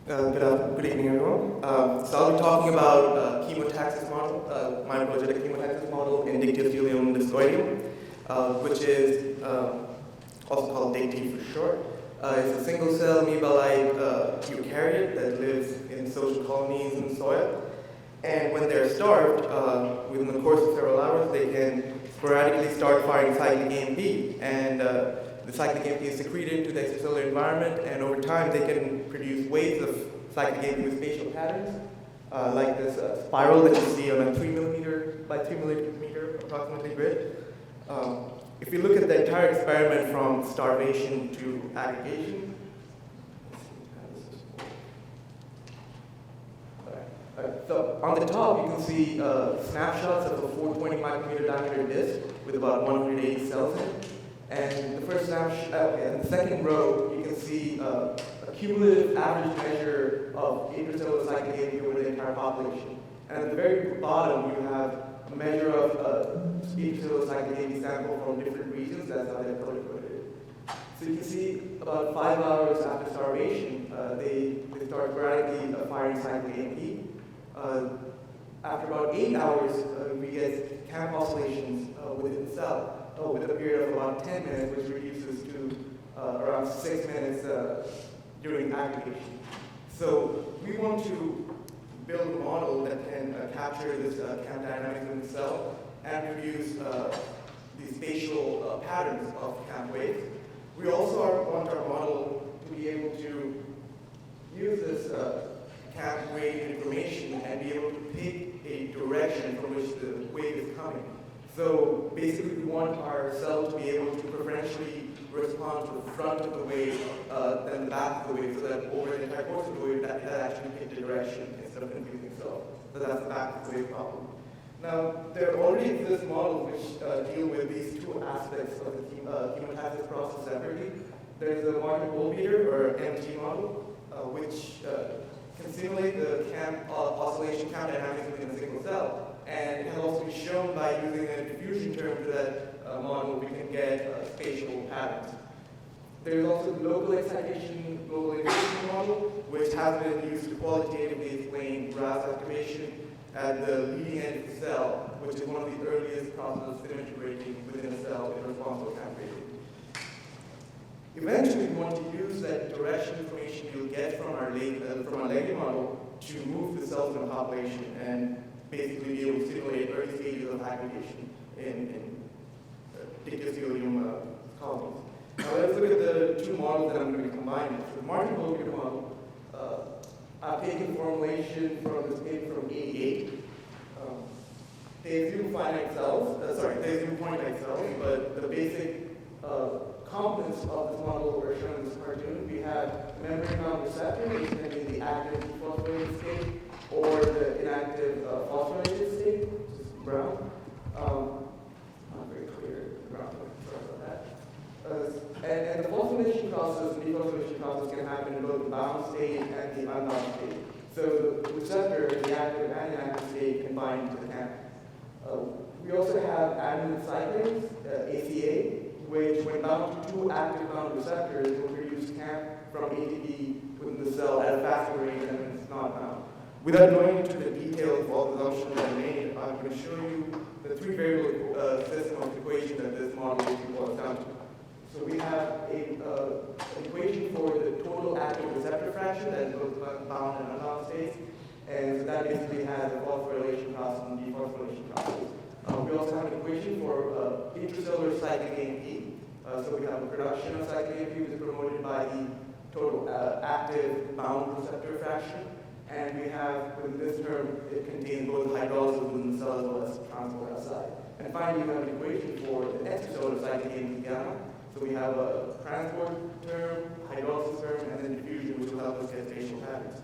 Good evening, everyone. So I'll be talking about Chemotaxis Model, microgenetic Chemotaxis Model in dictyostelium discoideum, which is also called DICT for short. It's a single-cell amoeba-like eukaryote that lives in social colonies in the soil. And when they're starved, within the course of several hours, they can sporadically start firing cyclic AMP. And the cyclic AMP is secreted into the extracellular environment, and over time they can produce waves of cyclic AMP with spatial patterns, like this spiral that you see on a 3 millimeter by 3 millimeter approximately grid. If you look at the entire experiment from starvation to aggregation, so on the top, you can see snapshots of a 420 micrometer diameter disk with about 180 cells in it. And the first snapshot, and the second row, you can see a cumulative average measure of intracellular cyclic AMP over the entire population. And at the very bottom, you have a measure of intracellular cyclic AMP sample from different regions. That's how they're color-coded. So you can see about 5 hours after starvation, they start sporadically firing cyclic AMP. After about 8 hours, we get camp oscillations within the cell with a period of about 10 minutes, which reduces to around 6 minutes during aggregation. So we want to build a model that can capture this camp dynamics in the cell and produce these spatial patterns of camp waves. We also want our model to be able to use this camp wave information and be able to pick a direction from which the wave is coming. So basically, we want our cell to be able to preferentially respond to the front of the wave than the back of the wave, so that over the entire course of the wave, that actually pick the direction instead of confusing itself. So that's the back of the wave problem. Now, there already exist models which deal with these two aspects of the chemotaxis process separately. There's a Martin voltmeter, or MT model, which can simulate the camp oscillation camp dynamics within a single cell. And it can also be shown by using a diffusion term to that model, we can get spatial patterns. There's also the local excitation globalization model, which has been used to qualitatively explain RAS activation at the leading edge of the cell, which is one of the earliest processes of symmetry breaking within a cell in response to camp breaking. Eventually, we want to use that direction information you'll get from our Leggy model to move the cells in a population and basically be able to simulate early stages of aggregation in dictyostelium colonies. Now let's look at the two models that I'm going to be combining. So the Martin voltmeter model, I've taken formulation from this paper from '88. They assume finite cells, they assume finite cells, but the basic components of this model are shown in this cartoon. We have membrane-bound receptor, which can be the active phosphorylated state, or the inactive phosphorylated state, which is brown. Not very clear, brown, sorry about that. And the phosphorylation process and dephosphorylation process can happen in both the bound state and the unbound state. So the receptor, the active and inactive state, combine into the camp. We also have adenine cyclase, ACA, which when bound to two active bound receptors will produce camp from ATP within the cell at a faster rate than when it's not bound. Without going into the detail of all the assumptions that I made, I'm going to show you the three variable system of equations that this model boils down to. So we have an equation for the total active receptor fraction that is both bound and unbound states, and so that basically has a phosphorylation process and dephosphorylation process. We also have an equation for intracellular cyclic AMP. So we have a production of cyclic AMP which is promoted by the total active bound receptor fraction. And we have, with this term, it contains both hydrolysis within the cell as well as transport outside. And finally, we have an equation for the extracellular cyclic AMP gamma. So we have a transport term, hydrolysis term, and then diffusion, which will help us get spatial patterns.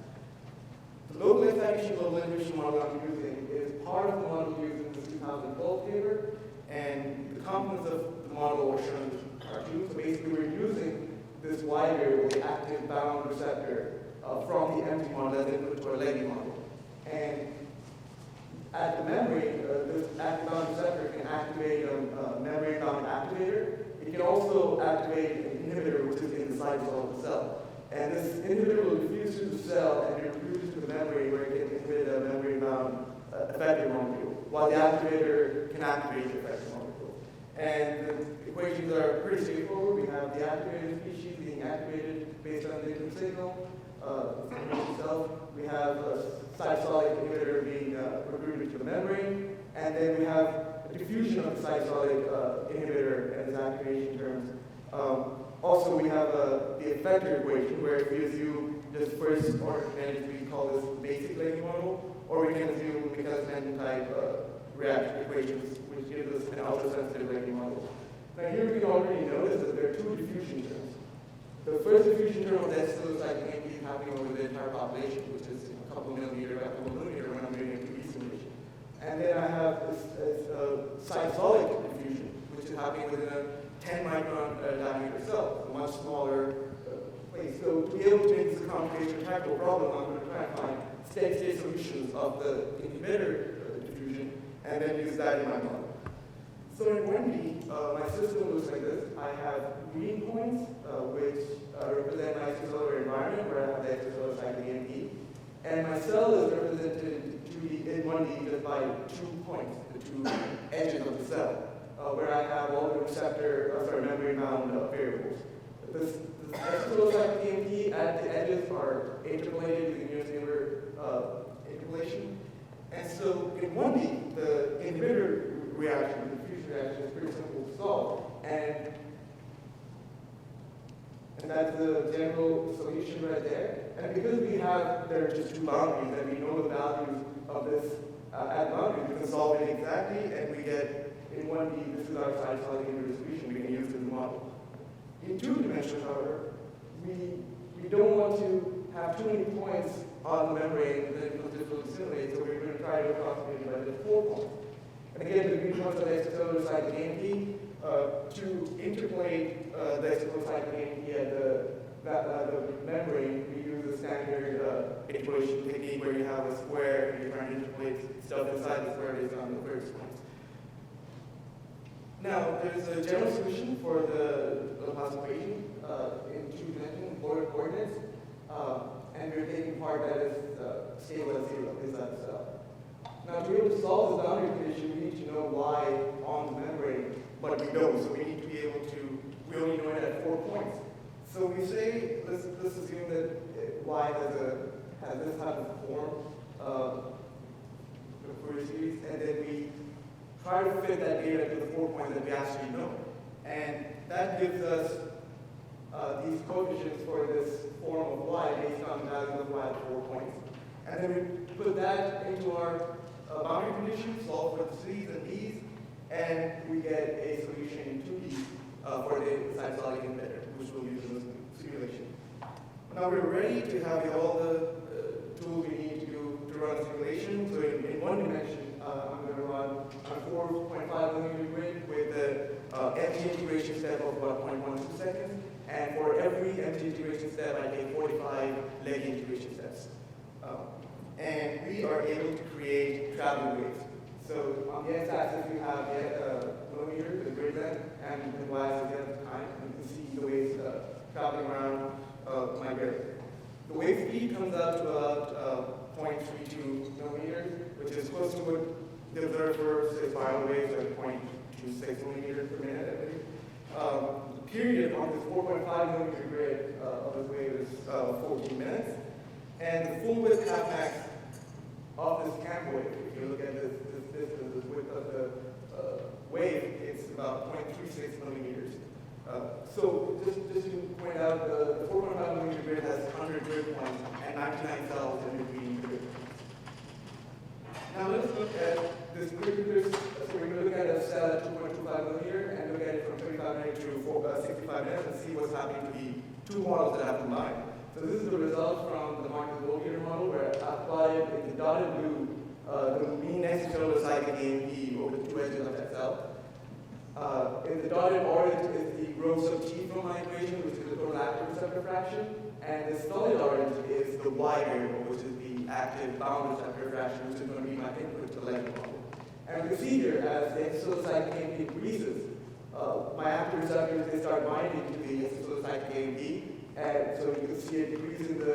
The local excitation global inhibition model I'm using is part of the model used in the 2012 paper, and the components of the model are shown in the cartoon. So basically, we're using this Y variable, the active bound receptor, from the empty model as input to our Leggy model. And at the membrane, this active bound receptor can activate a membrane bound activator. It can also activate an inhibitor, which is in the cytosol of the cell. And this inhibitor will diffuse through the cell can activate the effector molecule. And the equations are pretty straightforward. We have the activated species being activated based on the input signal, the information itself. We have a cytosolic inhibitor being recruited to the membrane, and then we have a diffusion of the cytosolic inhibitor and its activation terms. Also, we have the effector equation, where if we assume just first order kinetic, we call this basic Legge model, or we can assume Michelson type reaction equations, which gives us an ultra-sensitive Legge model. Now here we can already notice that there are two diffusion terms. The first diffusion term of the acetylcycline AMP is happening over the entire population, which is a couple millimeter by a couple millimeter when I'm doing a 2D simulation. And then I have this cytosolic diffusion, which is happening within a 10 micron diameter cell, a much smaller place. So to be able to make this a computational practical problem, I'm going to try and find steady-state solutions of the inhibitor diffusion and then use that in my model. So in 1D, my system looks like this. I have green points, which represent my extracellular environment, where I have the extracellular cycling AMP. And my cell is represented in 1D just by 2 points, the 2 edges of the cell, where I have all the membrane-bound variables. This extracellular cycling AMP at the edges are interpolated using unit-neighbor interpolation. And so in 1D, the inhibitor reaction, the diffusion reaction, is pretty simple to solve. And that's the general solution right there. And because there are just 2 boundaries, and we know the values of this at boundaries, we can solve it exactly, and we get, in 1D, this is our cytosolic inhibitor solution we can use in the model. In 2 dimensions, however, we don't want to have too many points on the membrane and then it becomes difficult to simulate, so we're going to try to approximate it by the 4 points. And again, the green points are the extracellular cyclic AMP. To interpolate the extracellular cyclic AMP at the membrane, we use a standard interpolation technique where you have a square and you're trying to interpolate stuff inside the square based on the first points. Now, there's a general solution for the Laplace equation in 2 dimensions, polar coordinates, and we're taking part that is stable at 0 inside the cell. Now, to be able to solve this boundary condition, we need to know y on the membrane, but we don't, so we need to be able to, we only know it at 4 points. So we say, let's assume that y has this type of form, the Fourier series, and then we try to fit that data to the 4 points that we actually know. And that gives us these coefficients for this form of y based on the values of y at 4 points. And then we put that into our boundary conditions, solve for the C's and D's, and we get a solution in 2D for the cytosolic inhibitor, which we'll use in this simulation. Now we're ready to have all the tools we need to run a simulation. So in 1 dimension, I'm going to run a 4.5 millimeter grid with an empty integration step of about 0.12 seconds. And for every empty integration step, I take 45 Legge integration steps. And we are able to create traveling waves. So on the x-axis, we have the millimeter, the grid length, and the y-axis is the time. And you can see the waves traveling around my grid. The wave speed comes out to about 0.32 millimeters, which is close to what the observer says spiral waves at 0.26 millimeters per minute, I believe. The period on this 4.5 millimeter grid of this wave is 14 minutes. And the full width half max of this cam wave, if you look at this distance, this width of the wave, it's about 0.36 millimeters. So just to point out, the 4.5 millimeter grid has 100 grid points and 99 cells in between the grid points. Now let's look at this grid. So we're going to look at a cell at 2.25 millimeter and look at it from 35 minutes to 65 minutes and see what's happening to the 2 models that have combined. So this is the result from the Bhowmik model, where I've plotted in the dotted blue the mean extracellular cyclic AMP over the 2 edges of that cell. In the dotted orange is the rho sub t from my equation, which is the total active receptor fraction, and the solid orange is the y variable, which is the active bound receptor fraction, which is going to be my input to the Legge model. And you can see here, as the extracellular cyclic AMP increases, my active receptors, they start binding to the extracellular cyclic AMP. And so you can see it decrease in the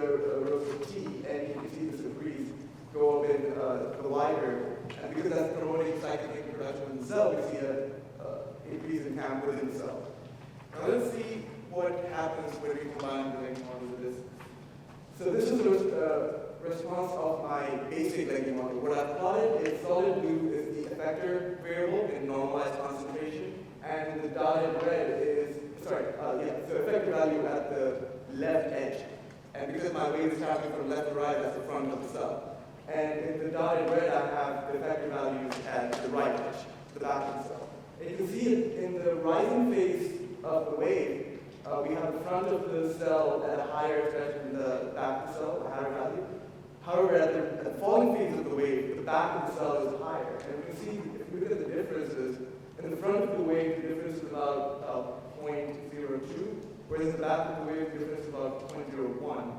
rho sub t, and you can see this increase go up in the y variable. And because that's promoting cyclic production in the cell, camp within the cell. Now let's see what happens when we combine the Leggy model with this. So this is the response of my basic Leggy model. What I've plotted is solid blue is the effector variable in normalized concentration, and the dotted red is, so effector value at the left edge. And because my wave is traveling from left to right, that's the front of the cell. And in the dotted red, I have the effector values at the right edge, the back of the cell. And you can see it in the rising phase of the wave. We have the front of the cell at a higher edge than the back of the cell, a higher value. However, at the falling phase of the wave, the back of the cell is higher. And you can see, if you look at the differences, in the front of the wave, the difference is about 0.02, whereas in the back of the wave, the difference is about 0.01.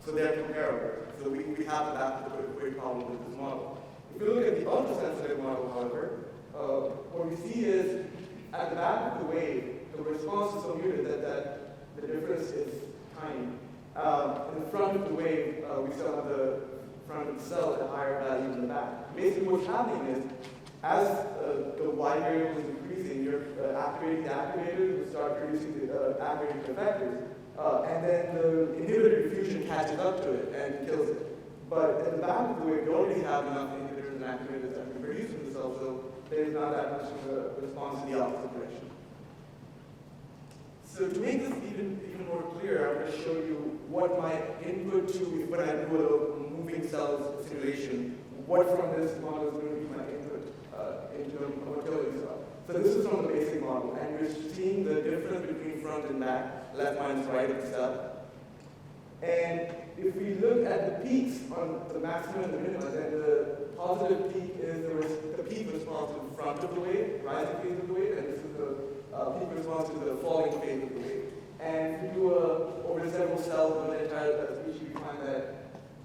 So they're comparable. So we have the back of the wave problem with this model. If you look at the ultra-sensitive model, however, what we see is at the back of the wave, the response is so muted that the difference is tiny. In the front of the wave, we still have the front of the cell at a higher value than the back. Basically, what's happening is, as the Y variable is increasing, you're activating the activators, you start producing the activating effectors, and then the inhibitor diffusion catches up to it and kills it. But at the back of the wave, you already have enough inhibitors and activators that can produce in the cell, so there's not that much of a response in the opposite direction. So to make this even more clear, I'm going to show you what my input to, when I do a moving cells simulation, what from this model is going to be my input into a motility cell. So this is from the basic model, and we're seeing the difference between front and back, left minus right of the cell. And if we look at the peaks on the maximum and the minimum, then the positive peak is the peak response to the front of the wave, rising phase of the wave, and this is the peak response to the falling phase of the wave. And if you do over several cells on the entire species, you find that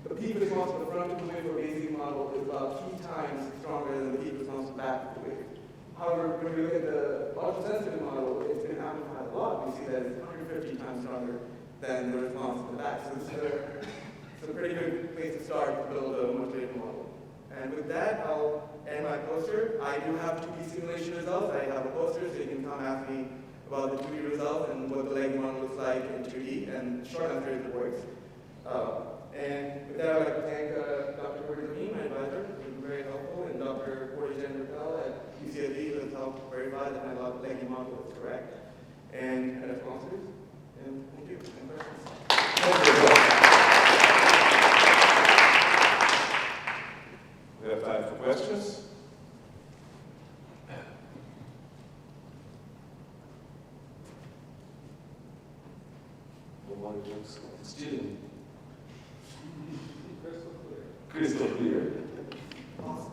the peak response to the front of the wave for basic model is about 3 times stronger than the peak response to the back of the wave. However, when we look at the ultra-sensitive model, it's been amplified a lot. We see that it's 150 times stronger than the response to the back. So this is a pretty good place to start to build a motivated model. And with that, I'll end my poster. I do have 2D simulation results. I have a poster, so you can come ask me about the 2D results and what the Leggy model looks like in 2D, and the short answer is it works. And with that, I'd like to thank Dr. Corey, my advisor, who's been very helpful, and Dr. Corey Rappel at UCSD, who has helped verify that my Leggy model is correct, and our sponsors. And thank you. Any questions? We have time for questions. The one looks still crystal clear.